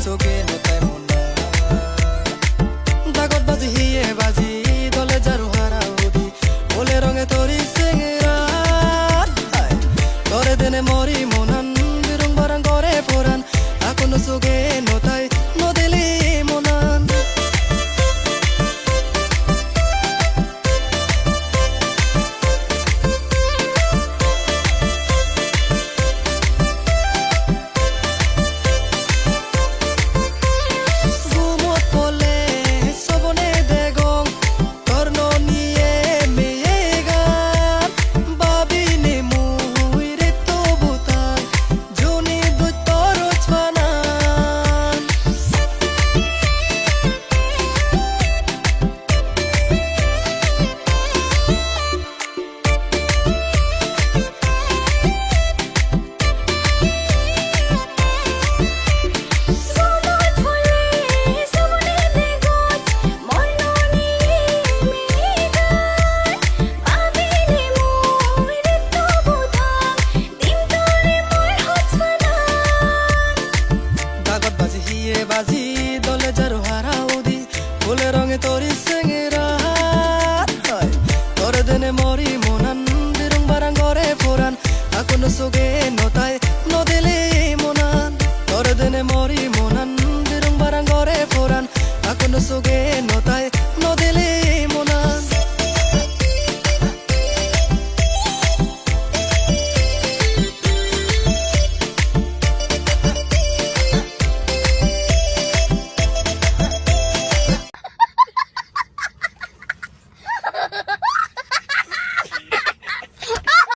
চোখে নতাই মনা দাগত বাজি হিয়ে বাজি দলে যারু হারা উদি বলে রঙে তরি চেংরা তরে দেনে মরি মনান বিরং বারাং করে পরান এখনো চোখে নতাই নদিলি মনান বাজি দলে যারু হারা উদি ফুলে রঙে তরি